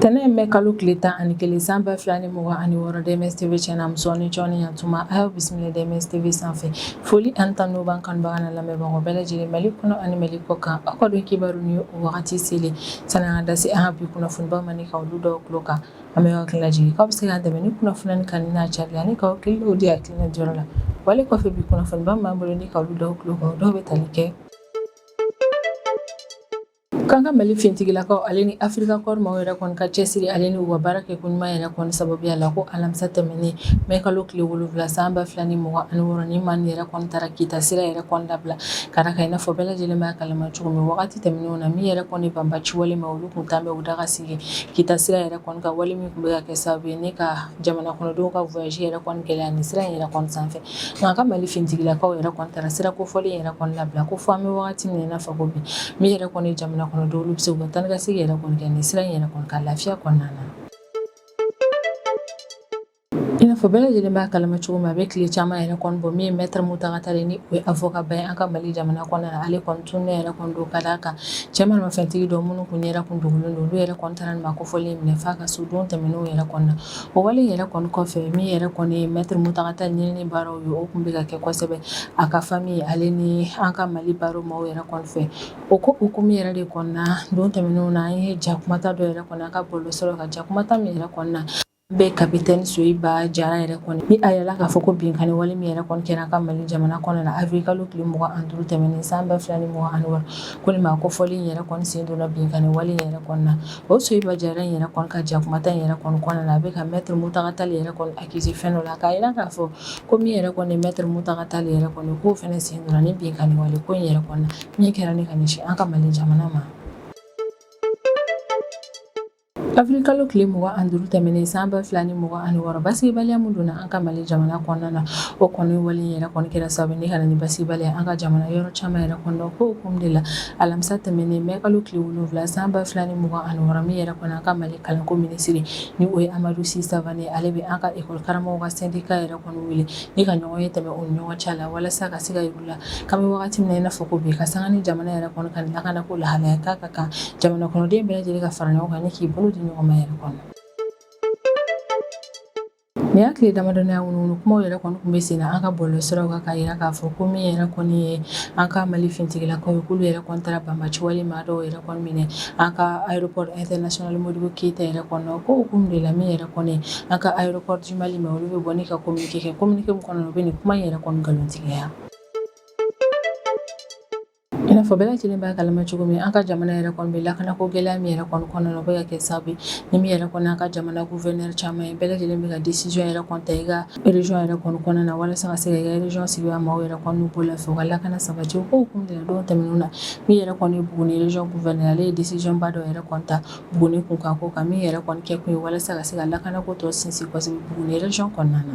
Tene me kalo kleta ani kele samba flani muwa ani woro DMS TV channel musoni choni yantuma ayo bismillah DMS TV sanfɛ foli anta no ban kan bagana lamɛ bago bɛɛ lajɛlen Mali kɔnɔ ani Mali kɔ kan aw ka don kibaru ni o wagati sele sananga da se an bi kunnafoni ba mani ka olu dɔw tulo kan an bɛ hakili lajigin k'aw bɛ se k'an dɛmɛ ni kunnafoni kan ni n'a cari ani k'aw kiliw di hakilina jɔrɔ la wale kɔfɛ bi kunnafoni ba m'an bolo ni ka olu dɔw tulo kan dɔw bɛ tali kɛ Kanga Mali fintigilakaw ale ni Afrika Korps maaw yɛrɛ kɔni ka cɛsiri ale ni u ka baara kɛ ko ɲuman yɛrɛ kɔni sababuya la ko alamisa tɛmɛnen mai kalo tile 7 san 2026 ni maa yɛrɛ kɔni taara Kita sira yɛrɛ kɔni dabila ka da kan i n'a fɔ bɛɛ lajɛlen b'a kalama cogo min wagati tɛmɛnenw na min yɛrɛ kɔni banbaci wale ma olu kun tan bɛ u da ka sigi Kita sira yɛrɛ kɔni ka wale min kun bɛ ka kɛ sababu ye ne ka jamana kɔnɔdenw ka voyage yɛrɛ kɔni gɛlɛya ni sira yɛrɛ kɔni sanfɛ nka ka Mali fintigilakaw yɛrɛ kɔni taara sira kofɔlen yɛrɛ kɔni labila ko fɔ an bɛ wagati min na fɔ ko bi min yɛrɛ kɔni jamana kɔnɔdenw olu bɛ se u ka taa ka segi yɛrɛ kɔni kɛ ni sira in yɛrɛ kɔni ka lafiya kɔnɔna na I n'a fɔ bɛɛ lajɛlen b'a kalama cogo min a bɛ tile caman yɛrɛ kɔni bɔ min ye Maître Mutakatare Tare ni o ye avocat ba ye an ka Mali jamana kɔnɔna na ale kɔni tununen yɛrɛ kɔni don ka d'a kan cɛ maramafɛntigi dɔ minnu kun yɛrɛ kun dogolen don olu yɛrɛ kɔni taara nin ma kofɔlen minɛ f'a ka so don tɛmɛnenw yɛrɛ kɔni na o wale yɛrɛ kɔni kɔfɛ min yɛrɛ kɔni ye Maître Mutakatare Tare ɲinini baaraw ye o kun bɛ ka kɛ kosɛbɛ a ka famille ale ni an ka Mali baro maaw yɛrɛ kɔni fɛ o ko hukumu yɛrɛ de kɔni na don tɛmɛnenw na an ye jakumata dɔ yɛrɛ kɔni an ka bɔlɔsɔrɔ ka jakumata min yɛrɛ kɔni na bɛ Capitaine Soyiba Jara yɛrɛ kɔni ni a yɛlɛla k'a fɔ ko binkani wale min yɛrɛ kɔni kɛra an ka Mali jamana kɔnɔ na avril kalo tile 25 tɛmɛnen san 2026 ko nin ma kofɔlen yɛrɛ kɔni sen donna binkani wale yɛrɛ kɔni na o Soyiba Jara in yɛrɛ kɔni ka jakumata in yɛrɛ kɔni kɔnɔna na a bɛ ka Maître Mutakatare Tare yɛrɛ kɔni accusé fɛn dɔ la k'a yira k'a fɔ ko min yɛrɛ kɔni Maître Mutakatare Tare yɛrɛ kɔni k'o fɛnɛ sen donna ni binkani wale ko in yɛrɛ kɔni na min kɛra ni ka ɲɛsin an ka Mali jamana ma avril kalo tile 25 tɛmɛnen san 2026 basigibaliya mun donna an ka Mali jamana kɔnɔna na o kɔni wale yɛrɛ kɔni kɛra sababu ni ka na ni basigibaliya an ka jamana yɔrɔ caman yɛrɛ kɔnɔ na ko hukumu de la alamisa tɛmɛnen mai kalo tile 7 san 2026 min yɛrɛ kɔni an ka Mali kalanko minisiri ni o ye Amadu Si Savane ale bɛ an ka école karamɔgɔw ka syndicat yɛrɛ kɔni wele ni ka ɲɔgɔn ye tɛmɛ o ni ɲɔgɔn cɛ la walasa ka se ka yir'u la k'an bɛ wagati min na i n'a fɔ ko bi ka sanga ni jamana yɛrɛ kɔni ka lakana ko lahalaya k'a ka kan jamana kɔnɔden bɛɛ lajɛlen ka fara ɲɔgɔn kan ni k'i bolo di ɲɔgɔn ma yɛrɛ kɔnɔ ni y'a tile damadɔniya wunu kumaw yɛrɛ kɔni kun bɛ sen na an ka bɔlɔsiraw kan k'a yira k'a fɔ ko min yɛrɛ kɔni ye an ka Mali fintigilakaw ye k'olu yɛrɛ kɔni taara banbaci wale maa dɔw yɛrɛ kɔni minɛ an ka aéroport international Modibo Keyita yɛrɛ kɔnɔ na ko hukumu de la min yɛrɛ kɔni an ka aéroport du Mali ma olu bɛ bɔ ni ka communiqué kɛ communiqué min kɔnɔ na u bɛ nin kuma in yɛrɛ kɔni nkalontigiya I n'a fɔ bɛɛ lajɛlen b'a kalama cogo min an ka jamana yɛrɛ kɔni bɛ lakanako gɛlɛya min yɛrɛ kɔni kɔnɔna na o bɛ ka kɛ sababu ye ni min yɛrɛ kɔni an ka jamana gouverneur caman ye bɛɛ lajɛlen bɛ ka décision yɛrɛ kɔni ta i ka région yɛrɛ kɔni kɔnɔna na walasa ka se ka i ka région sigibaa maaw yɛrɛ kɔni n'u bolo fɛ u ka lakana sabati o ko hukumu de la don tɛmɛnenw na min yɛrɛ kɔni ye Buguni région gouverneur ale ye décision ba dɔ yɛrɛ kɔni ta Buguni kunkanko kan min yɛrɛ kɔni kɛ kun ye walasa ka se ka lakanako tɔ sinsin kosɛbɛ Buguni région kɔnɔna na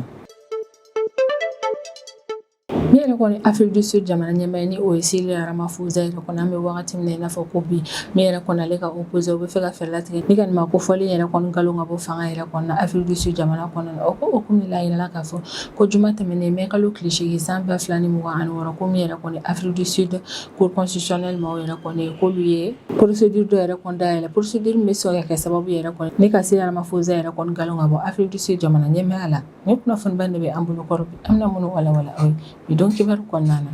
min yɛrɛ kɔni Afrique du Sud jamana ɲɛmaa ni o ye Cyril Ramaphosa yɛrɛ kɔni an bɛ wagati min na i n'a fɔ ko bi min yɛrɛ kɔni ale ka opposé u bɛ fɛ ka fɛɛrɛ latigɛ ni ka nin ma kofɔlen yɛrɛ kɔni nkalon ka bɔ fanga yɛrɛ kɔni na Afrique du Sud jamana kɔnɔna na o ko hukumu de la a yirala k'a fɔ ko juma tɛmɛnen mai kalo tile 8 san 2026 ko min yɛrɛ kɔni Afrique du Sud cour constitutionnelle maaw yɛrɛ kɔni k'olu ye procédure dɔ yɛrɛ kɔni dayɛlɛ procédure min bɛ se ka kɛ sababu yɛrɛ kɔni ni ka Cyril Ramaphosa yɛrɛ kɔni nkalon ka bɔ Afrique du Sud jamana ɲɛmaaya la ni kunnafoniba de bɛ an bolo kɔrɔ bi an bɛna minnu walawala aw ye bi don kibaru kɔnɔna na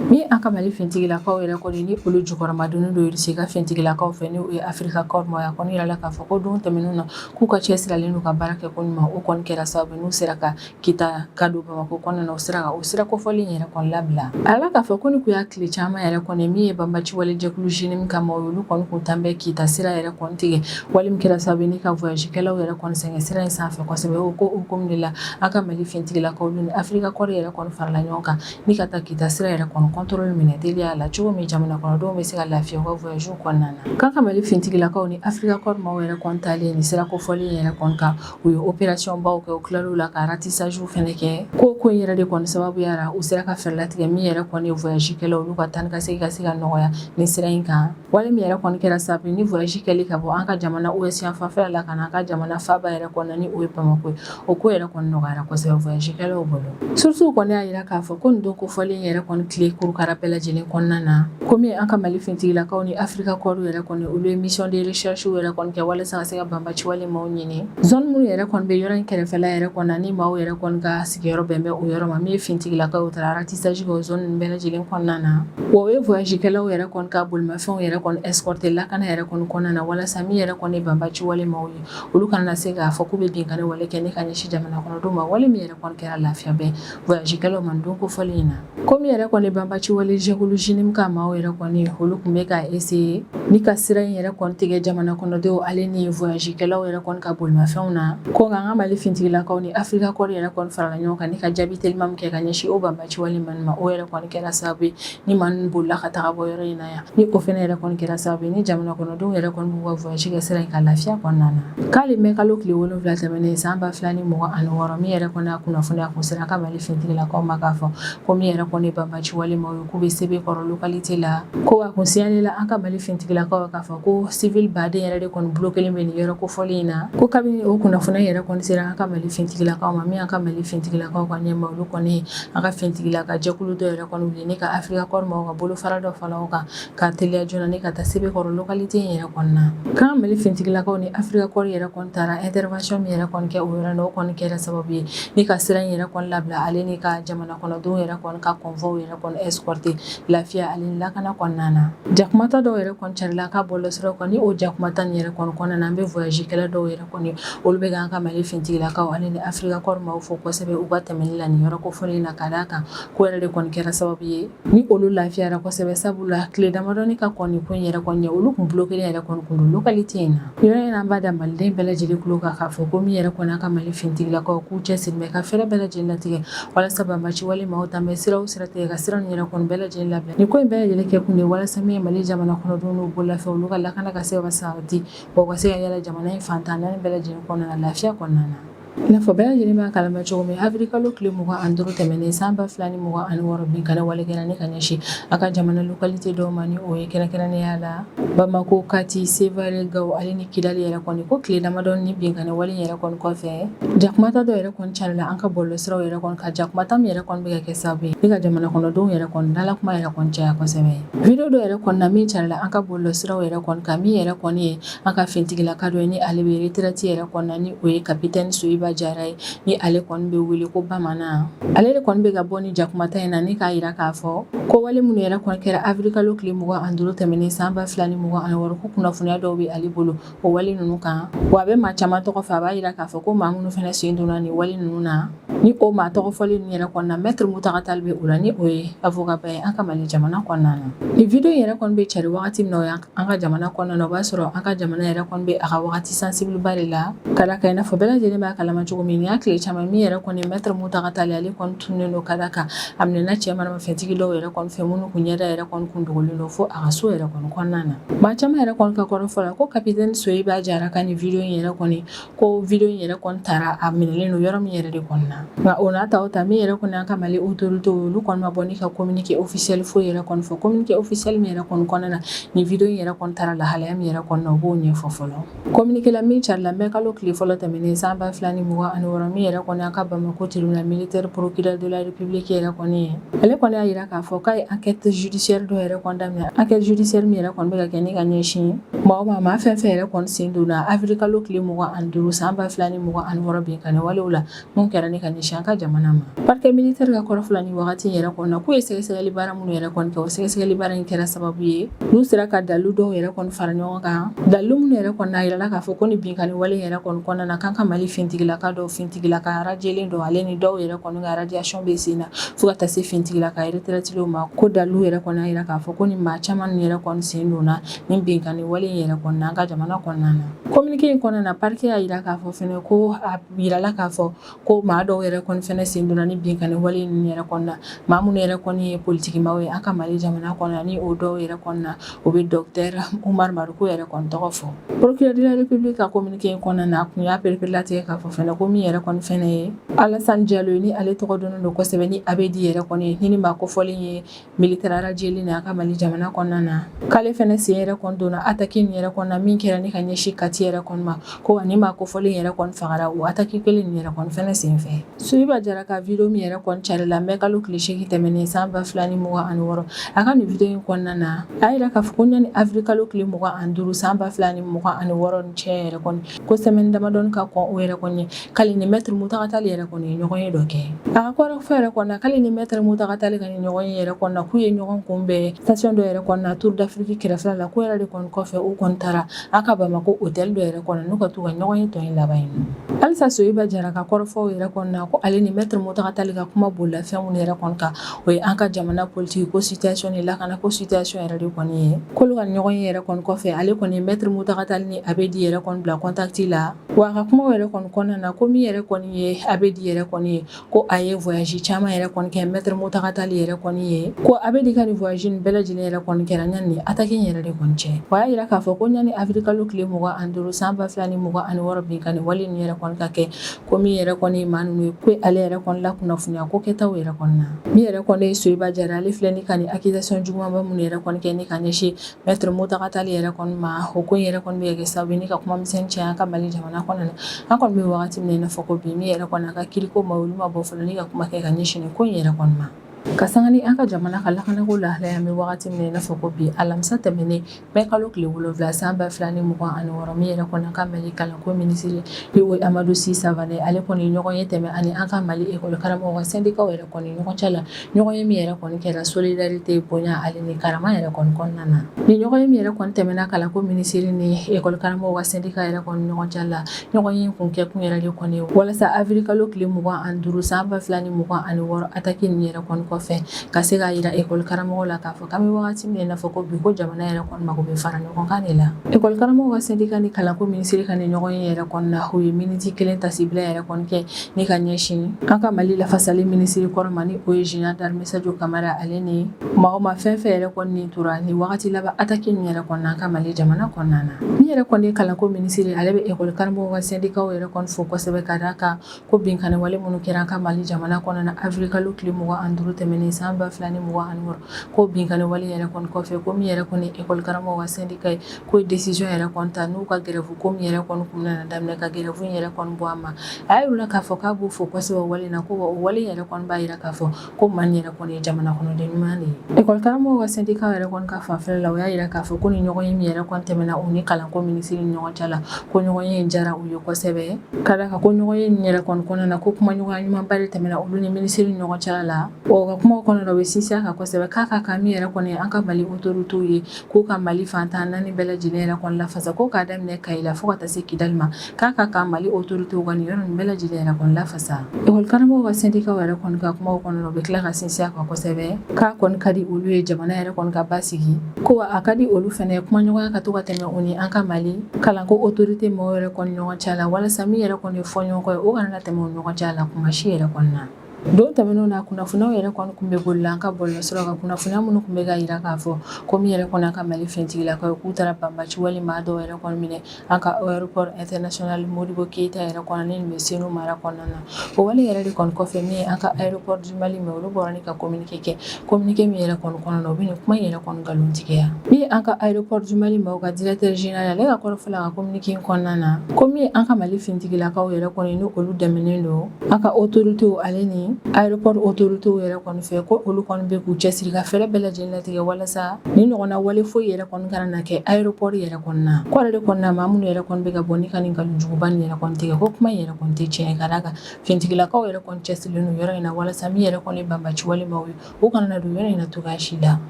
min an ka Mali fintigilakaw yɛrɛ kɔni ni olu jukɔrɔmadonni dɔ yiri se ka fintigilakaw fɛ ni o ye Afrika Korps maaw ye a kɔni yirala k'a fɔ ko don tɛmɛnenw na k'u ka cɛsiralen n'u ka baara kɛ ko ɲuman o kɔni kɛra sababu n'u sera ka Kita ka don Bamako kɔnɔna na o sira kofɔlen yɛrɛ kɔni labila a yirala k'a fɔ ko ni kun y'a tile caman yɛrɛ kɔni min ye banbaci wale jɛkulu Génie min kama olu kɔni kun tan bɛ Kita sira yɛrɛ kɔni tigɛ wale min kɛra sababu ni ka voyagekɛlaw yɛrɛ kɔni sɛgɛn sira in sanfɛ kosɛbɛ o ko hukumu de la an ka Mali fintigilakaw ni Afrika Korps yɛrɛ kɔni farala ɲɔgɔn kan ni ka taa Kita sira yɛrɛ kɔni contrôle minɛ teliya la cogo min jamana kɔnɔdenw bɛ se ka lafiya u ka voyage kɔnɔna na k'an ka Mali fintigilakaw ni Afrika Korps maaw yɛrɛ kɔni taalen nin sira kofɔlen yɛrɛ kɔni kan u ye opération baw kɛ u tilal'o la ka ratissage fɛnɛ kɛ ko in yɛrɛ de kɔni sababuya la u sera ka fɛɛrɛ latigɛ min yɛrɛ kɔni ye voyagekɛlaw olu ka taa ni ka segin ka se ka nɔgɔya nin sira in kan wale min yɛrɛ kɔni kɛra sababu ni voyage kɛli ka bɔ an ka jamana ouest yan fanfɛla la ka na an ka jamana faaba yɛrɛ kɔnɔna ni o ye Bamako ye o ko yɛrɛ kɔni nɔgɔyara kosɛbɛ voyagekɛlaw bolo surtout kɔni y'a yira k'a fɔ ko nin don kofɔlen yɛrɛ kɔni tile kurukara bɛɛ lajɛlen kɔnɔna na ko komi an ka Mali fintigilakaw ni Africa Corps yɛrɛ kɔni olu ye mission de recherche yɛrɛ kɔni kɛ walasa ka se ka banbaci wale maaw ɲini zone minnu yɛrɛ kɔni bɛ yɔrɔ in kɛrɛfɛla yɛrɛ kɔnɔ ni maaw yɛrɛ kɔni ka sigiyɔrɔ bɛn bɛ o yɔrɔ ma min ye fintigilakaw taara ratissage kɛ o zone ninnu bɛɛ lajɛlen kɔnɔna na wa o ye voyagekɛlaw yɛrɛ kɔni ka bolimafɛnw yɛrɛ kɔni escorter lakana yɛrɛ kɔni kɔnɔna na walasa min yɛrɛ kɔni ye banbaci wale maaw ye olu kana se k'a fɔ k'u bɛ binkani wale kɛ ne ka ɲɛsin jamana kɔnɔdenw ma wale min yɛrɛ kɔni kɛra lafiya bɛɛ voyagekɛlaw ma don kofɔlen in na komi yɛrɛ kɔni banbaci wale jɛkulu JINIM ka maaw yɛrɛ kɔni olu tun bɛ ka essayer ni ka sira in yɛrɛ kɔni tigɛ jamana kɔnɔdenw ale ni voyagekɛlaw yɛrɛ kɔni ka bolimafɛnw na ko nka an ka Mali fintigilakaw ni Africa Corps yɛrɛ kɔni farala ɲɔgɔn kan ni ka jaabi telima min kɛ ka ɲɛsin o banbaci wale man ma o yɛrɛ kɔni kɛra sababu ye ni maa ninnu bolila ka taga bɔ yɔrɔ in na yan ni o fɛnɛ yɛrɛ kɔni kɛra sababu ye ni jamana kɔnɔdenw yɛrɛ kɔni b'u ka voyage kɛ sira in ka lafiya kɔnɔna na k'ale mɛn kalo tile 7 tɛmɛnen san 2026 min yɛrɛ kɔni a kunnafoniya kun sera an ka Mali fintigilakaw ma k'a fɔ ko min yɛrɛ kɔni banbaci wale maaw ye k'u bɛ Sebekɔrɔ localité la ko a kun signalé an ka Mali fintigilakaw k'a fɔ ko civil baden yɛrɛ de kɔni bloqué bɛ nin yɔrɔ kofɔlen in na ko kabini o kunnafoniya yɛrɛ kɔni sera an ka Mali fintigilakaw ma min an ka Mali fintigilakaw ka ɲɛma olu kɔni an ka fintigilaka jɛkulu dɔ yɛrɛ kɔni wuli ne ka Africa Corps maaw ka bolofara dɔ fala o kan ka teliya joona ne ka taa Sebekɔrɔ localité in yɛrɛ kɔnɔna k'an Mali fintigilakaw ni Africa Corps yɛrɛ kɔni taara intervention min yɛrɛ kɔni kɛ o yɔrɔ la o kɔni kɛra sababu ye ni ka sira in yɛrɛ kɔni labila ale ni ka jamana kɔnɔdenw yɛrɛ kɔni ka convoi yɛrɛ kɔni escorter lafiya ale ni lakana kɔnɔna na jakumata dɔw yɛrɛ kɔni carila ka bɔlɔ siraw kan ni o jakumata nin yɛrɛ kɔni kɔnɔna na an bɛ voyagekɛla dɔw yɛrɛ kɔni olu bɛ k'an ka Mali fintigilakaw ale ni Africa Corps maaw fo kosɛbɛ u ka tɛmɛni la nin yɔrɔ kofɔlen na ka d'a kan ko yɛrɛ de kɔni kɛra sababu ye ni olu lafiyara kosɛbɛ sabula tile damadɔni ka kɔni ko in yɛrɛ kɔni ɲɛ olu kun bloqué yɛrɛ kɔni kun don localité in na yɔrɔ in na an b'a da maliden bɛɛ lajɛlen kulo kan k'a fɔ ko min yɛrɛ kɔni an ka Mali fintigilakaw k'u cɛsiri bɛ ka fɛɛrɛ bɛɛ lajɛlen latigɛ walasa banbaci wale maaw ta mɛ sira o sira tigɛ ka sira nin yɛrɛ kɔni bɛɛ lajɛlen labila ni ko in bɛɛ lajɛlen kɛ kun de walasa min ye Mali jamana kɔnɔdenw n'u bololafɛn olu ka lakana ka se ka sabati wa u ka se ka yɛlɛ jamana in fantan naani bɛɛ lajɛlen kɔnɔna na lafiya kɔnɔna na i n'a fɔ bɛɛ lajɛlen b'a kalama cogo min avril kalo tile 25 tɛmɛnen san 2026 binkani wale kɛra ne ka ɲɛsin a ka jamana localité dɔw ma ni o ye kɛrɛnkɛrɛnnenya la Bamako, Kati, Sévaré, Gao ale ni Kidali yɛrɛ kɔni ko tile damadɔni ni binkani wale yɛrɛ kɔni kɔfɛ jakumata dɔw yɛrɛ kɔni carila an ka bɔlɔsiraw yɛrɛ kɔni ka jakumata min yɛrɛ kɔni bɛ ka kɛ sababu ye ni ka jamana kɔnɔdenw yɛrɛ kɔni dalakuma yɛrɛ kɔni caya kosɛbɛ video dɔ yɛrɛ kɔni na min carila an ka bɔlɔsiraw yɛrɛ kɔni kan min yɛrɛ kɔni ye an ka fintigilaka dɔ ye ni ale bɛ retraite yɛrɛ kɔni na ni o ye capitaine Soyiba Jara ye ni ale kɔni bɛ wele ko Bamanan ale de kɔni bɛ ka bɔ ni jakumata in na ni k'a yira k'a fɔ ko wale minnu yɛrɛ kɔni kɛra avril kalo tile 25 tɛmɛnen san 2026 ko kunnafoniya dɔw bɛ ale bolo o wale ninnu kan wa a bɛ maa caman tɔgɔ fɔ a b'a yira k'a fɔ ko maa minnu fana sen donna nin wale ninnu na ni o maa tɔgɔ fɔlen ninnu yɛrɛ kɔnɔna Maître Mutaka Tall bɛ o la ni o ye avocat ba ye an ka Mali jamana kɔnɔna na ni video in yɛrɛ kɔni bɛ cari wagati min na o ye an ka jamana kɔnɔna na o b'a sɔrɔ an ka jamana yɛrɛ kɔni bɛ a ka wagati sensible ba de la ka d'a kan i n'a fɔ bɛɛ lajɛlen b'a kalama cogo min ni y'a tile caman min yɛrɛ kɔni Maître Mutaka Tall ale kɔni tunnen don ka d'a kan a minɛna cɛ maramafɛntigi dɔw yɛrɛ kɔni fɛ minnu kun ɲɛda yɛrɛ kɔni kun dogolen don fo a ka so yɛrɛ kɔni kɔnɔna na maa caman yɛrɛ kɔni ka kɔrɔ fɔ la ko capitaine Soyiba Jara ka nin video in yɛrɛ kɔni ko video in yɛrɛ kɔni taara a minɛlen don yɔrɔ min yɛrɛ de kɔni na nka o n'a ta o ta min yɛrɛ kɔni an ka Mali autorité olu kɔni ma bɔ ni ka communiqué officiel foyi yɛrɛ kɔni fɔ communiqué officiel min yɛrɛ kɔni kɔnɔna na nin video in yɛrɛ kɔni taara lahalaya min yɛrɛ kɔni na u b'o ɲɛfɔ fɔlɔ communiqué la min carila mɛ kalo tile fɔlɔ tɛmɛnen san 2026 min yɛrɛ kɔni an ka Bamako tribunal militaire procureur de la République yɛrɛ kɔni ye ale kɔni y'a yira k'a fɔ k'a ye enquête judiciaire dɔ yɛrɛ kɔni daminɛ enquête judiciaire min yɛrɛ kɔni bɛ ka kɛ ni ka ɲɛsin maa fɛn fɛn yɛrɛ kɔni sen donna avril kalo tile 25 san 2026 binkani walew la mun kɛra ni ka ɲɛsin an ka jamana ma parquet militaire ka kɔrɔfɔla ni wagati yɛrɛ kɔni na k'u ye sɛgɛsɛgɛli baara minnu yɛrɛ kɔni kɛ o sɛgɛsɛgɛli baara in kɛra sababu ye n'u sera ka dalilu dɔw yɛrɛ kɔni fara ɲɔgɔn kan dalilu minnu yɛrɛ kɔni na yirala k'a fɔ ko ni binkani wale yɛrɛ kɔni kɔnɔna na k'an ka Mali fintigilaka dɔw fintigilaka radielen don ale ni dɔw yɛrɛ kɔni ka radiation bɛ sen na fo ka taa se fintigilaka retraitelenw ma ko dalilu yɛrɛ kɔni y'a yira k'a fɔ ko ni maa caman ninnu yɛrɛ kɔni sen donna ni binkani wale in yɛrɛ kɔni na an ka jamana kɔnɔna na communiqué in kɔnɔna na parquet y'a yira k'a fɔ fɛnɛ ko a yirala k'a fɔ ko maa dɔw yɛrɛ kɔni fɛnɛ sen donna ni binkani wale ninnu yɛrɛ kɔni na maa minnu yɛrɛ kɔni ye politique maaw ye an ka Mali jamana kɔnɔ ni o dɔw yɛrɛ kɔni na o bɛ docteur Umar Maruku yɛrɛ kɔni tɔgɔ fɔ procureur de la République ka communiqué in kɔnɔna na a kun y'a perepere latigɛ k'a fɔ fɛnɛ ko min yɛrɛ kɔni fɛnɛ ye Alassane Diallo ni ale tɔgɔ donnen don kosɛbɛ ni Abedi yɛrɛ kɔni ni ma kofɔlen ye militaire radier ni a ka Mali jamana kɔnɔna na k'ale fɛnɛ sen yɛrɛ kɔni donna attaque nin yɛrɛ kɔnɔna min kɛra ni ka ɲɛsin Kati yɛrɛ kɔni ma ko ani ma kofɔlen yɛrɛ kɔni fagara o attaque kelen nin yɛrɛ kɔni fɛnɛ senfɛ Soyiba Jara ka video min yɛrɛ kɔni carila mɛ kalo tile 8 tɛmɛnen san 2026 a ka nin video in kɔnɔna na a yira k'a fɔ ko ɲani avril kalo tile 25 san 2026 ni cɛ yɛrɛ kɔni ko semaine damadɔni ka kɔn o yɛrɛ kɔni k'ale ni maître Mutakatali yɛrɛ kɔni ye ɲɔgɔn ye dɔ kɛ a ka kɔrɔfɔ yɛrɛ kɔnɔna k'ale ni maître Mutakatali ka ni ɲɔgɔn ye yɛrɛ kɔnɔna k'u ye ɲɔgɔn kunbɛn station dɔ yɛrɛ kɔnɔna Tour d'Afrique kɛrɛfɛla la ko yɛrɛ de kɔni kɔfɛ u kɔni taara a ka Bamako hôtel dɔ yɛrɛ kɔnɔ n'u ka t'u ka ɲɔgɔn ye tɔ in laban yen halisa Soyiba Jara ka kɔrɔfɔw yɛrɛ kɔnɔna ko ale ni maître Mutakatali ka kuma bolila fɛn mun yɛrɛ kɔni kan o ye an ka jamana politique ko situation ni lakana ko situation yɛrɛ de kɔni ye k'olu ka ɲɔgɔn ye yɛrɛ kɔni kɔfɛ ale kɔni maître Mutakatali ni Abedi yɛrɛ kɔni bila contact la wa a ka kuma yɛrɛ kɔni kɔnɔna na ko min yɛrɛ kɔni ye Abedi yɛrɛ kɔni ye ko a ye voyage caman yɛrɛ kɔni kɛ maître Mutakatali yɛrɛ kɔni ye ko Abedi ka ni voyage ni bɛɛ lajɛlen yɛrɛ kɔni kɛra ɲani attaque yɛrɛ de kɔni cɛ wa y'a yira k'a fɔ ko ɲani avril kalo tile 25 san 2026 bin ka ni wale ni yɛrɛ kɔni ka kɛ ko min yɛrɛ kɔni ye maa ninnu ye ko ale yɛrɛ kɔni la kunnafoniya ko kɛtaw yɛrɛ kɔni na min yɛrɛ kɔni ye Soyiba Jara ale filɛ ni ka ni accusation jugumanba minnu yɛrɛ kɔni kɛ ni ka ɲɛsin maître Mutakatali yɛrɛ kɔni ma o ko in yɛrɛ kɔni bɛ kɛ sababu ye ni ka kuma misɛnnin caya an ka Mali jamana kɔnɔna na an kɔni bɛ wagati min na i n'a fɔ ko bi min yɛrɛ kɔni a ka kiriko ma olu ma bɔ fɔlɔ ni ka kuma kɛ ka ɲɛsin nin ko in yɛrɛ kɔni ma ka sanga ni an ka jamana ka lakanako lahalaya an bɛ wagati min na i n'a fɔ ko bi alamisa tɛmɛnen mɛ kalo tile 7 san 2026 min yɛrɛ kɔni an ka Mali kalanko minisiri Leo Amadou Sy Savané ale kɔni ɲɔgɔn ye tɛmɛ ani an ka Mali école karamɔgɔ ka syndicat yɛrɛ kɔni ɲɔgɔn cɛ la ɲɔgɔn ye min yɛrɛ kɔni kɛra solidarité bonya ale ni karama yɛrɛ kɔni kɔnɔna na ni ɲɔgɔn ye min yɛrɛ kɔni tɛmɛna kalanko minisiri ni école karamɔgɔ ka syndicat yɛrɛ kɔni ɲɔgɔn cɛ la ɲɔgɔn ye kun kɛ kun yɛrɛ de kɔni walasa avril kalo tile 25 san 2026 attaque ni yɛrɛ kɔni kɔfɛ ka se k'a yira école karamɔgɔ la k'a fɔ k'an bɛ wagati min na i n'a fɔ ko bi ko jamana yɛrɛ kɔni mago bɛ fara ɲɔgɔn kan de la école karamɔgɔ ka syndicat ni kalanko minisiri ka ni ɲɔgɔn ye yɛrɛ kɔni na u ye miniti 1 ta sibila yɛrɛ kɔni kɛ ni ka ɲɛsin an ka Mali lafasali minisiri kɔrɔ ma ni o ye général d'armée Sadio Kamara ale ni maa o maa fɛn fɛn yɛrɛ kɔni ni tora ni wagati laban attaque ni yɛrɛ kɔni an ka Mali jamana kɔnɔna na min yɛrɛ kɔni ye kalanko minisiri ale bɛ école karamɔgɔ ka syndicat yɛrɛ kɔni fo kosɛbɛ ka d'a kan ko binkani wale minnu kɛra an ka Mali jamana kɔnɔna na avril kalo tile 25 tɛmɛnen san 2026 ko binkani wale yɛrɛ kɔni kɔfɛ ko min yɛrɛ kɔni école karamɔgɔ ka syndicat ye ko décision yɛrɛ kɔni ta n'u ka grève ko min yɛrɛ kɔni kun nana daminɛ ka grève yɛrɛ kɔni bɔ a ma a y'a yir'u la k'a fɔ k'a b'u fo kosɛbɛ wale na ko o wale yɛrɛ kɔni b'a yira k'a fɔ ko Mali yɛrɛ kɔni ye jamana kɔnɔden ɲuman de ye école karamɔgɔ ka syndicat yɛrɛ kɔni ka fanfɛla la o y'a yira k'a fɔ ko ni ɲɔgɔn ye min yɛrɛ kɔni tɛmɛna u ni kalanko minisiri ni ɲɔgɔn cɛ la ko ɲɔgɔn ye in diyara u ye kosɛbɛ ka d'a kan ko ɲɔgɔn ye nin yɛrɛ kɔni kɔnɔna na ko kuma ɲɔgɔnya ɲumanba de tɛmɛna olu ni minisiri ni ɲɔgɔn cɛla la o ka kuma kɔnɔna u bɛ sinsin a kan kosɛbɛ k'a ka kan min yɛrɛ kɔni an ka Mali autorités ye k'u ka Mali fantan naani bɛɛ lajɛlen yɛrɛ kɔni lafasa ko k'a daminɛ Kayi la fo ka taa se Kidali ma k'a ka kan Mali autorités ka nin yɔrɔ nin bɛɛ lajɛlen yɛrɛ kɔni lafasa école karamɔgɔ ka syndicat yɛrɛ kɔni ka kumaw kɔnɔna u bɛ tila ka sinsin a kan kosɛbɛ k'a kɔni ka di olu ye jamana yɛrɛ kɔni ka basigi ko a ka di olu fɛnɛ kuma ɲɔgɔnya ka to ka tɛmɛ u ni an ka Mali kalanko autorité mɔgɔw yɛrɛ kɔni ɲɔgɔn cɛ la walasa min yɛrɛ kɔni ye fɔɲɔgɔnkɔ ye o kana na tɛmɛ u ɲɔgɔn cɛ la kuma si yɛrɛ kɔni na don tɛmɛnenw na kunnafoniyaw yɛrɛ kɔni kun bɛ bolila an ka bɔlɔlɔsiraw kan kunnafoniya minnu kun bɛ ka yira k'a fɔ ko min yɛrɛ kɔni an ka Mali fintigilakaw ye k'u taara banbaci walima dɔw yɛrɛ kɔni minɛ an ka aéroport international Modibo Keyita yɛrɛ kɔnɔ ni nin bɛ Senu mara kɔnɔna na o wale yɛrɛ de kɔni kɔfɛ min ye an ka aéroport du Mali mais olu bɔra ni ka communiqué kɛ communiqué min yɛrɛ kɔni kɔnɔna u bɛ nin kuma in yɛrɛ kɔni nkalon tigɛya min ye an ka aéroport du Mali mais u ka directeur général ale ka kɔrɔfɔ la ka communiqué in kɔnɔna na ko min ye an ka Mali fintigilakaw yɛrɛ kɔni ni olu dɛmɛnen don an ka autorités ale ni aéroport autorités yɛrɛ kɔni fɛ ko olu kɔni bɛ k'u cɛsiri ka fɛɛrɛ bɛɛ lajɛlen latigɛ walasa ni ɲɔgɔnna wale foyi yɛrɛ kɔni kana na kɛ aéroport yɛrɛ kɔni na ko ale de kɔni na maa minnu yɛrɛ kɔni bɛ ka bɔ ni ka nin nkalon juguba nin yɛrɛ kɔni tigɛ ko kuma in yɛrɛ kɔni tɛ tiɲɛ ye ka d'a kan fintigilakaw yɛrɛ kɔni cɛsirilen don yɔrɔ in na walasa min yɛrɛ kɔni banbaci walemaw ye u kana na don yɔrɔ in na cogoya si la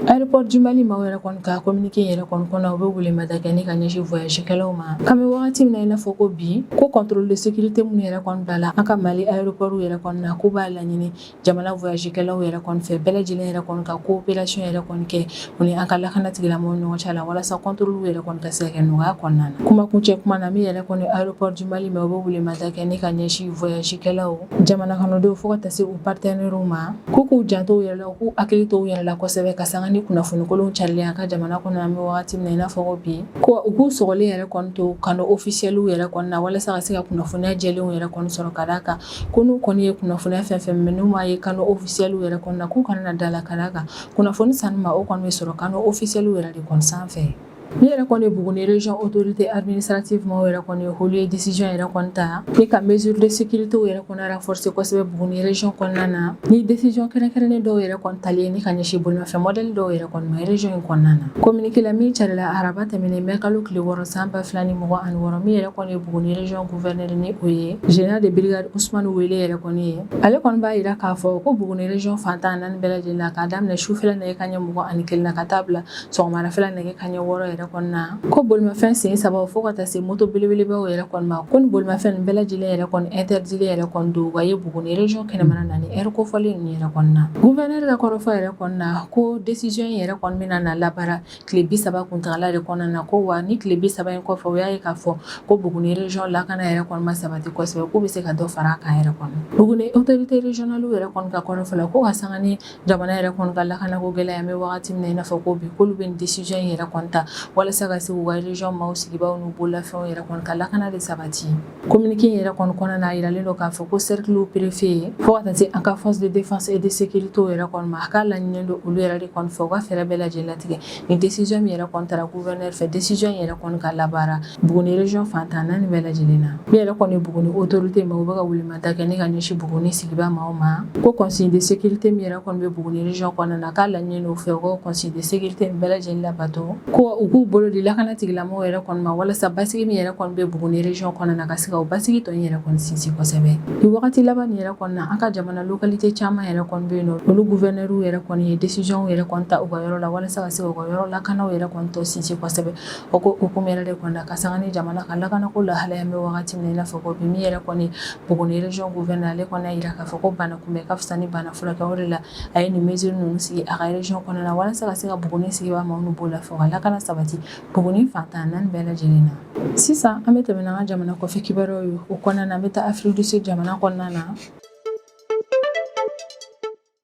aéroport du Mali maaw yɛrɛ kɔni ka communiqué yɛrɛ kɔni kɔnɔ u bɛ welemada kɛ ni ka ɲɛsin voyagekɛlaw ma k'an bɛ wagati min na i n'a fɔ ko bi ko contrôle de sécurité minnu yɛrɛ kɔni bila la an ka Mali aéroport yɛrɛ kɔni na k'u b'a la ɲini jamana voyagekɛlaw yɛrɛ kɔni fɛ bɛɛ lajɛlen yɛrɛ kɔni ka coopération yɛrɛ kɔni kɛ u ni an ka lakana tigilamɔgɔw ɲɔgɔn cɛ la walasa contrôle yɛrɛ kɔni ka se ka kɛ nɔgɔya kɔnɔna na. Kuma kuncɛ kuma na min yɛrɛ kɔni aéroport du Mali mais u bɛ welemada kɛ ni ka ɲɛsin voyagekɛlaw jamana kɔnɔdenw fo ka taa se u partenaires ma k'u janto u yɛrɛ la u k'u hakili to u yɛrɛ la kosɛbɛ ka sanga ni kunnafoni kolon carilen an ka jamana kɔnɔ an bɛ wagati min na i n'a fɔ ko bi ko u k'u sɔgɔlen yɛrɛ kɔni to canaux officiels yɛrɛ kɔni na walasa ka se ka kunnafoniya jɛlenw yɛrɛ kɔni sɔrɔ ka d'a kan ko n'u kɔni ye kunnafoniya fɛn fɛn mɛn n'u m'a ye canaux officiels yɛrɛ kɔni na k'u kana na da la ka d'a kan kunnafoni sanni ma o kɔni bɛ sɔrɔ canaux officiels yɛrɛ de kɔni sanfɛ. Min yɛrɛ kɔni ye Buguni région autorité administrativement yɛrɛ kɔni olu ye décision yɛrɛ kɔni ta ni ka mesure de sécurité yɛrɛ kɔni renforcer kosɛbɛ Buguni région kɔnɔna na ni décision kɛrɛnkɛrɛnnen dɔw yɛrɛ kɔni talen ni ka ɲɛsin bolimafɛn modèle dɔw yɛrɛ kɔni ma région in kɔnɔna na. Communiqué la min carila araba tɛmɛnen mɛ kalo tile 6 san 2026 min yɛrɛ kɔni ye Buguni région gouverneur ni o ye général de brigade Ousmane Wele yɛrɛ kɔni ye ale kɔni b'a yira k'a fɔ ko Buguni région fantan naani bɛɛ lajɛlen la k'a daminɛ sufɛla nɛgɛ kanɲɛ 21 na ka taa bila sɔgɔmadafɛla nɛgɛ kanɲɛ 6 yɛrɛ kɔni na ko bolimafɛn sen saba fo ka taa se moto belebelebaw yɛrɛ kɔni ma ko ni bolimafɛn bɛɛ lajɛlen yɛrɛ kɔni interdit yɛrɛ kɔni don wa ye Buguni région kɛnɛmana na ni heure kofɔlen ninnu yɛrɛ kɔni na gouverneur ka kɔrɔfɔ yɛrɛ kɔni na ko décision yɛrɛ kɔni bɛna na labaara tile 30 kuntagala de kɔnɔna na ko wa ni tile 30 in kɔfɛ u y'a ye k'a fɔ ko Buguni région lakana yɛrɛ kɔni ma sabati kosɛbɛ k'u bɛ se ka dɔ fara a kan yɛrɛ kɔni Buguni autorité régionale yɛrɛ kɔni ka kɔrɔfɔ la ko ka sanga ni jamana yɛrɛ kɔni ka lakanako gɛlɛya an bɛ wagati min na i n'a fɔ ko bi k'olu bɛ nin décision yɛrɛ kɔni ta walasa ka se u ka région maaw sigibaw n'u bololafɛnw yɛrɛ kɔni ka lakana de sabati communiqué yɛrɛ kɔni kɔnɔna na a yiralen don k'a fɔ ko cercle préfet fo ka taa se an ka force de défense et de sécurité yɛrɛ kɔni ma a k'a laɲininen don olu yɛrɛ de kɔni fɛ u ka fɛɛrɛ bɛɛ lajɛlen latigɛ ni décision min yɛrɛ kɔni taara gouverneur fɛ décision yɛrɛ kɔni ka labaara Buguni région fantan naani bɛɛ lajɛlen na min yɛrɛ kɔni Buguni autorité ma u bɛ ka welemada kɛ ni ka ɲɛsin Buguni sigiba maaw ma ko conseil de sécurité min yɛrɛ kɔni bɛ Buguni région kɔnɔna na k'a laɲininen don u fɛ u ka conseil de sécurité bɛɛ lajɛlen labato ko u k'u bolo di lakana tigilamɔgɔw yɛrɛ kɔni ma walasa basigi min yɛrɛ kɔni bɛ Buguni région kɔnɔna na ka se ka o basigi tɔ in yɛrɛ kɔni sinsin kosɛbɛ ni wagati laban nin yɛrɛ kɔni na an ka jamana localité caman yɛrɛ kɔni bɛ yen nɔ olu gouverneur yɛrɛ kɔni ye décision yɛrɛ kɔni ta u ka yɔrɔ la walasa ka se u ka yɔrɔ lakanaw yɛrɛ kɔni tɔ sinsin kosɛbɛ o ko hukumu yɛrɛ de kɔni na ka sanga ni jamana ka lakanako lahalaya bɛ wagati min na i n'a fɔ ko bi min yɛrɛ kɔni Buguni région gouverneur ale kɔni y'a yira k'a fɔ ko bana kunbɛn ka fisa ni bana furakɛ o de la a ye nin mesure ninnu sigi a ka région kɔnɔna na walasa ka se ka Buguni sigibaa maaw n'u bololafɛnw ka lakana sabati Buguni fantan naani bɛɛ lajɛlen na sisan an bɛ tɛmɛ n'an ka jamana kɔfɛ kibaruyaw ye o kɔnɔna na an bɛ taa Afrique du Sud jamana kɔnɔna na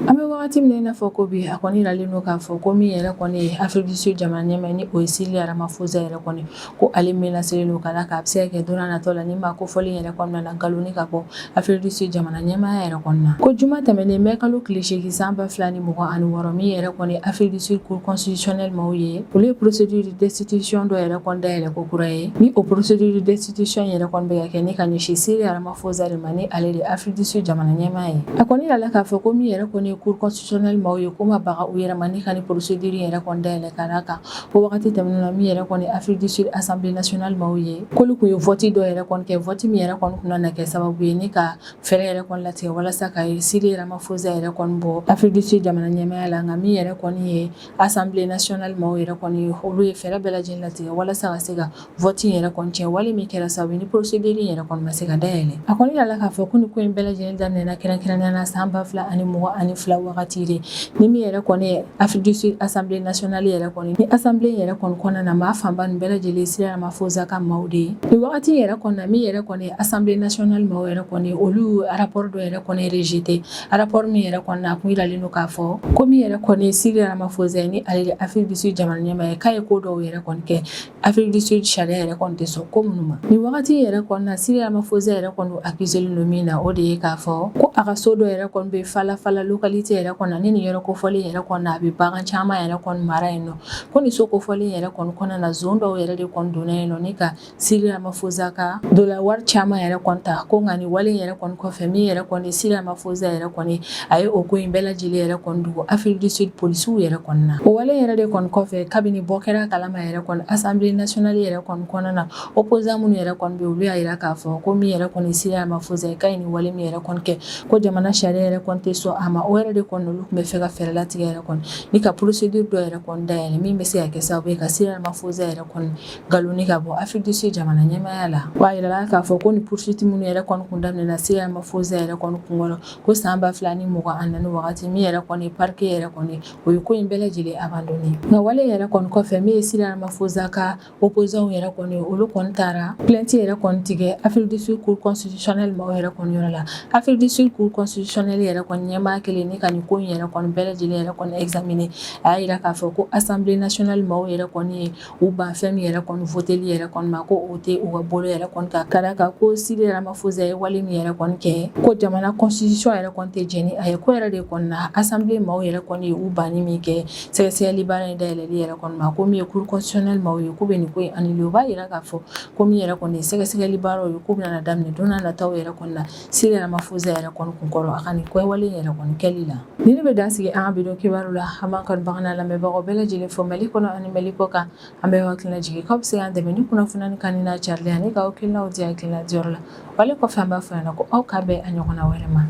an bɛ wagati min na i n'a fɔ ko bi a kɔni yiralen don k'a fɔ ko min yɛrɛ kɔni ye Afrique du Sud jamana ɲɛmaa ni o ye Cyril Ramaphosa yɛrɛ kɔni ko ale menacé don ka d'a kan a bɛ se ka kɛ don n'a nataw la ni maa kofɔlen yɛrɛ kɔnɔna na nkaloni ka bɔ Afrique du Sud jamana ɲɛmaaya yɛrɛ kɔni na ko juma tɛmɛnen mɛ kalo tile 8 san 2026 min yɛrɛ kɔni Afrique du Sud cour constitutionnelle maaw ye olu ye procédure de destitution dɔ yɛrɛ kɔni dayɛlɛ ko kura ye ni o procédure de destitution yɛrɛ kɔni bɛ ka kɛ ni ka ɲɛsin Cyril Ramaphosa de ma ni ale de Afrique du Sud jamana ɲɛmaa ye a kɔni yirala k'a fɔ ko min yɛrɛ kɔni cour constitutionnelle maaw ye ko ma baga u yɛrɛ ma ni ka ni procédure yɛrɛ kɔni dayɛlɛ ka d'a kan o wagati tɛmɛnen na min yɛrɛ kɔni Afrique du Sud assemblée nationale maaw ye k'olu kun ye vote dɔ yɛrɛ kɔni kɛ vote min yɛrɛ kɔni kun na kɛ sababu ye ni ka fɛɛrɛ yɛrɛ kɔni latigɛ walasa ka Cyril Ramaphosa yɛrɛ kɔni bɔ Afrique du Sud jamana ɲɛmaaya la nka min yɛrɛ kɔni ye assemblée nationale maaw yɛrɛ kɔni olu ye fɛɛrɛ bɛɛ lajɛlen latigɛ walasa ka se ka vote yɛrɛ kɔni tiɲɛ wale min kɛra sababu ni procédure yɛrɛ kɔni ma se ka dayɛlɛ a kɔni yirala k'a fɔ ko ni ko in bɛɛ lajɛlen daminɛna kɛrɛnkɛrɛnnenya la san 2022 wagati de ni min yɛrɛ kɔni ye Afrique du Sud assemblée nationale yɛrɛ kɔni ni assemblée yɛrɛ kɔni kɔnɔna na maa fanba nin bɛɛ lajɛlen Cyril Ramaphosa ka maaw de ye ni wagati yɛrɛ kɔni na min yɛrɛ kɔni ye assemblée nationale maaw yɛrɛ kɔni olu rapport dɔ yɛrɛ kɔni rejeté rapport min yɛrɛ kɔni na a kun yiralen don k'a fɔ ko min yɛrɛ kɔni ye Cyril Ramaphosa ye ni ale de Afrique du Sud jamana ɲɛmaa ye k'a ye ko dɔw yɛrɛ kɔni kɛ Afrique du Sud sariya yɛrɛ kɔni tɛ sɔn ko minnu ma ni wagati yɛrɛ kɔni na Cyril Ramaphosa yɛrɛ kɔni accusé don min na o de ye k'a fɔ ko a ka so dɔ yɛrɛ kɔni bɛ Falafala localité yɛrɛ kɔnɔ ni nin yɔrɔ kofɔlen yɛrɛ kɔnɔ a bɛ bagan caman yɛrɛ kɔni mara yen nɔ ko nin so kofɔlen yɛrɛ kɔni kɔnɔna na zone dɔw yɛrɛ de kɔni donna yen nɔ ni ka Cyril Ramaphosa ka dola wari caman yɛrɛ kɔni ta ko nka nin wale yɛrɛ kɔni kɔfɛ min yɛrɛ kɔni Cyril Ramaphosa yɛrɛ kɔni a ye o ko in bɛɛ lajɛlen yɛrɛ kɔni dogo Afrique du Sud policiw yɛrɛ kɔni na o wale yɛrɛ de kɔni kɔfɛ kabini bɔ kɛra kalama yɛrɛ kɔni assemblée nationale yɛrɛ kɔni kɔnɔna na opposant minnu yɛrɛ kɔni bɛ olu y'a yira k'a fɔ ko min yɛrɛ kɔni Cyril Ramaphosa ye k'a ye nin wale min yɛrɛ kɔni kɛ ko jamana sariya yɛrɛ kɔni tɛ sɔn a ma o yɛrɛ de kɔni kɔni olu tun bɛ fɛ ka fɛɛrɛ latigɛ yɛrɛ kɔni ni ka procédure dɔ yɛrɛ kɔni dayɛlɛ min bɛ se ka kɛ sababu ye ka Cyril Ramaphosa yɛrɛ kɔni galoni ka bɔ Afrique du Sud jamana ɲɛmaaya la. Wa a yirala k'a fɔ ko ni poursuite minnu yɛrɛ kɔni kun daminɛna Cyril Ramaphosa yɛrɛ kɔni kunkɔrɔ ko san 2024 wagati min yɛrɛ kɔni parquet yɛrɛ kɔni o ye ko in bɛɛ lajɛlen abandonné. Nka wale yɛrɛ kɔni kɔfɛ min ye Cyril Ramaphosa ka opposants yɛrɛ kɔni olu kɔni taara plainte yɛrɛ kɔni tigɛ Afrique du Sud Cour constitutionnelle mɔgɔw yɛrɛ kɔni yɔrɔ la. Afrique du Sud Cour constitutionnelle yɛrɛ kɔni ɲɛmaa kelen ni ka nin ko in yɛrɛ kɔni bɛɛ lajɛlen yɛrɛ kɔni examiner a y'a yira k'a fɔ ko Assemblée nationale mɔgɔw yɛrɛ kɔni ye u ban fɛn min yɛrɛ kɔni voteli yɛrɛ kɔni ma ko o tɛ u ka bolo yɛrɛ kɔni ka kala ka ko Cyril Ramaphosa ye wale min yɛrɛ kɔni kɛ ko jamana constitution yɛrɛ kɔni tɛ jɛni a ye ko yɛrɛ de kɔni na Assemblée mɔgɔw yɛrɛ kɔni ye u banni min kɛ sɛgɛsɛgɛli baara in dayɛlɛli yɛrɛ kɔni ma ko min ye Cour constitutionnelle mɔgɔw ye k'u bɛ nin ko in annulé u b'a yira k'a fɔ ko min yɛrɛ kɔni ye sɛgɛsɛgɛli baaraw ye k'u bɛna daminɛ don n'a nataw yɛrɛ kɔni na Cyril Ramaphosa yɛrɛ kɔni kunkɔrɔ a ka nin kɛwale yɛrɛ kɔni kɛli la. Ni ne bɛ dansigi an ka bidon kibaru la an b'an kanubaga n'a lamɛnbagaw bɛɛ lajɛlen fɔ Mali kɔnɔ ani Mali kɔ kan an bɛ hakilina jigin k'aw bɛ se k'an dɛmɛ ni kunnafoni ni kan n'a carilen ani ka hakilinaw di hakilina diyɔrɔ la wale kɔfɛ an b'a fɔ ɲɛna ko aw k'a bɛn a ɲɔgɔnna wɛrɛ ma.